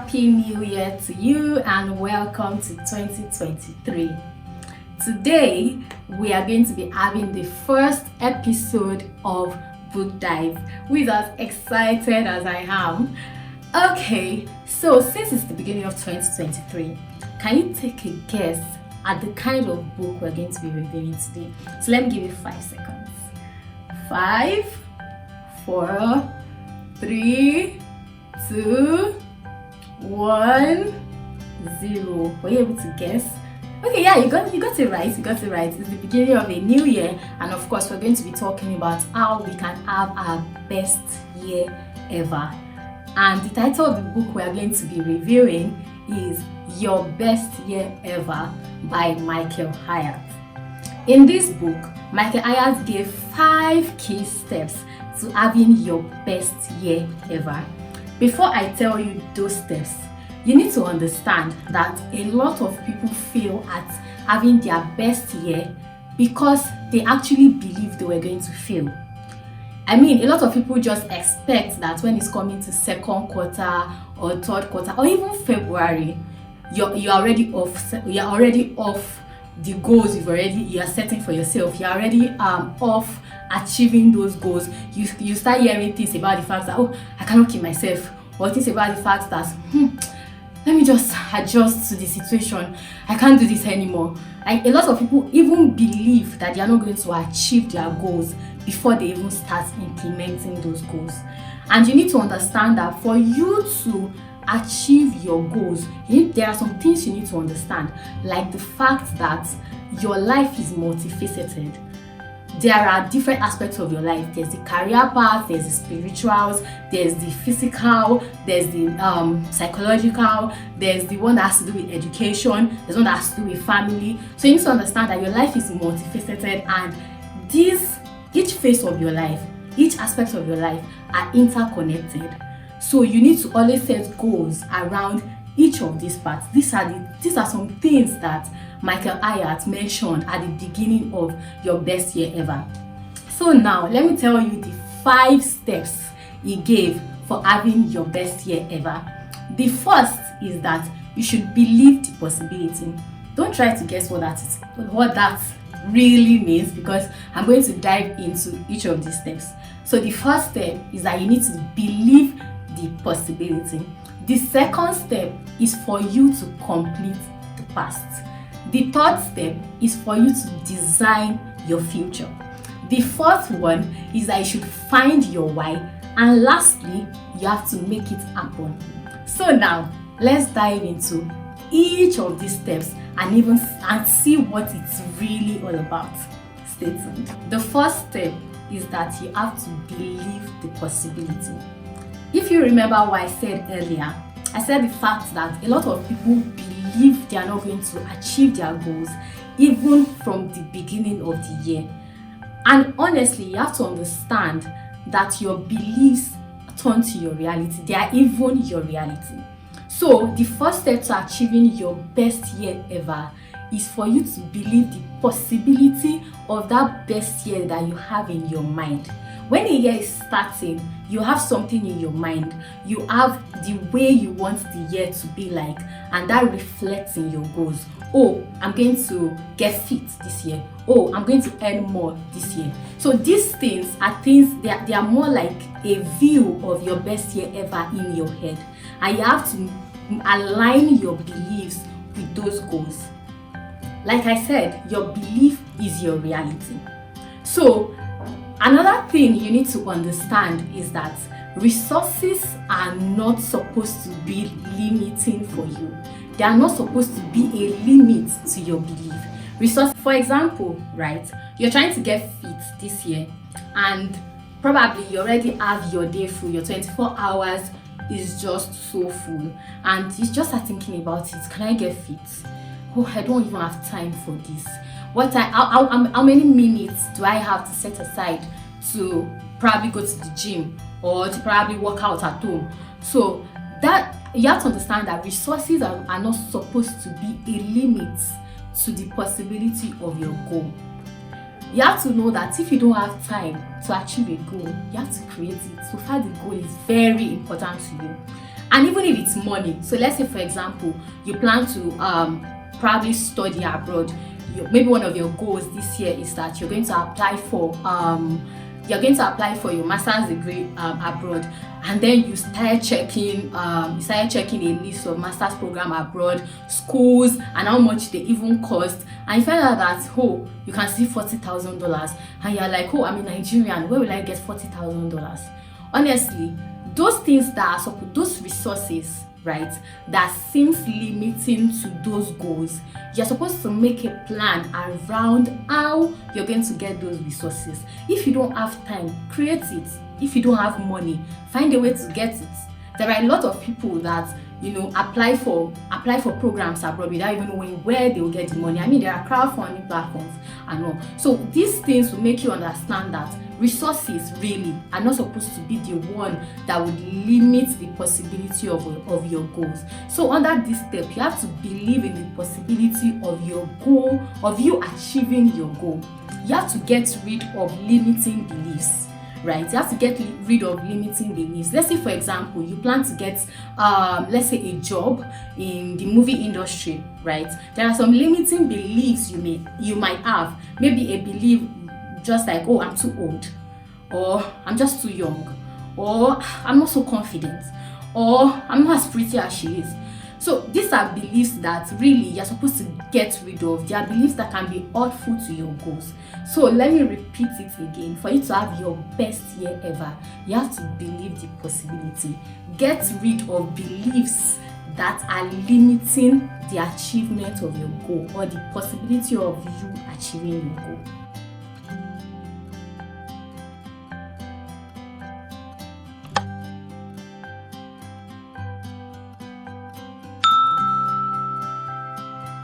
Happy New Year to you and welcome to 2023. Today, we are going to be having the first episode of Book Dive. With as excited as I am. Okay, so since it's the beginning of 2023, can you take a guess at the kind of book we're going to be reviewing today? So let me give you 5 seconds. 5, 4, 3, 2, 1, 0. Were you able to guess? Okay, yeah, you got it right. You got it right. It's the beginning of a new year, and of course, we're going to be talking about how we can have our best year ever. And the title of the book we are going to be reviewing is Your Best Year Ever by Michael Hyatt. In this book, Michael Hyatt gave 5 key steps to having your best year ever. Before I tell you those steps, you need to understand that a lot of people fail at having their best year because they actually believe they were going to fail. I mean, a lot of people just expect that when it's coming to second quarter or third quarter or even February, you're already off the goals you are setting for yourself. You're already off achieving those goals. You start hearing things about the fact that, oh, I cannot keep myself, or things about the fact that let me just adjust to the situation. I can't do this anymore. A lot of people even believe that they are not going to achieve their goals before they even start implementing those goals. And you need to understand that for you to achieve your goals, there are some things you need to understand, like the fact that your life is multifaceted. There are different aspects of your life. There's the career path, there's the spirituals, there's the physical, there's the psychological, there's the one that has to do with education, there's one that has to do with family. So you need to understand that your life is multifaceted, and each phase of your life, each aspect of your life are interconnected. So you need to always set goals around each of these parts. These are some things that Michael Hyatt mentioned at the beginning of Your Best Year Ever. So now, let me tell you the 5 steps he gave for having your best year ever. The first is that you should believe the possibility. Don't try to guess what that really means, because I'm going to dive into each of these steps. So the first step is that you need to believe the possibility. The second step is for you to complete the past. The third step is for you to design your future. The fourth one is that you should find your why. And lastly, you have to make it happen. So now, let's dive into each of these steps and see what it's really all about. Stay tuned. The first step is that you have to believe the possibility. If you remember what I said earlier, I said the fact that a lot of people believe they are not going to achieve their goals even from the beginning of the year. And honestly, you have to understand that your beliefs turn to your reality. They are even your reality. So the first step to achieving your best year ever is for you to believe the possibility of that best year that you have in your mind. When a year is starting, you have something in your mind. You have the way you want the year to be like, and that reflects in your goals. Oh, I'm going to get fit this year. Oh, I'm going to earn more this year. So these things are things, they are more like a view of your best year ever in your head. And you have to align your beliefs with those goals. Like I said, your belief is your reality. So another thing you need to understand is that resources are not supposed to be limiting for you. They are not supposed to be a limit to your belief. Resources, for example, right? You're trying to get fit this year, and probably you already have your day full. Your 24 hours is just so full, and you just start thinking about it. Can I get fit? Oh, I don't even have time for this. How many minutes do I have to set aside to probably go to the gym or to probably work out at home? So that you have to understand that resources are not supposed to be a limit to the possibility of your goal. You have to know that if you don't have time to achieve a goal, you have to create it. So far, the goal is very important to you. And even if it's money, so let's say for example you plan to probably study abroad. Maybe one of your goals this year is that you're going to apply for your master's degree abroad, and then you started checking a list of master's program abroad, schools, and how much they even cost, and you find out that you can see $40,000, and you're like, I'm a Nigerian, where will I get $40,000? Honestly, those things those resources, right, that seems limiting to those goals, you're supposed to make a plan around how you're going to get those resources. If you don't have time, create it. If you don't have money, find a way to get it. There are a lot of people that apply for programs abroad without even knowing where they will get the money. I mean, there are crowdfunding platforms and all. So these things will make you understand that resources really are not supposed to be the one that would limit the possibility of your goals. So under this step, you have to believe in the possibility of your goal, of you achieving your goal. You have to get rid of limiting beliefs. Right, you have to get rid of limiting beliefs. Let's say, for example, you plan to get, let's say, a job in the movie industry. Right, there are some limiting beliefs you might have. Maybe a belief just like, I'm too old, or I'm just too young, or I'm not so confident, or I'm not as pretty as she is. So these are beliefs that really you're supposed to get rid of. They are beliefs that can be hurtful to your goals. So let me repeat it again. For you to have your best year ever, you have to believe the possibility. Get rid of beliefs that are limiting the achievement of your goal or the possibility of you achieving your goal.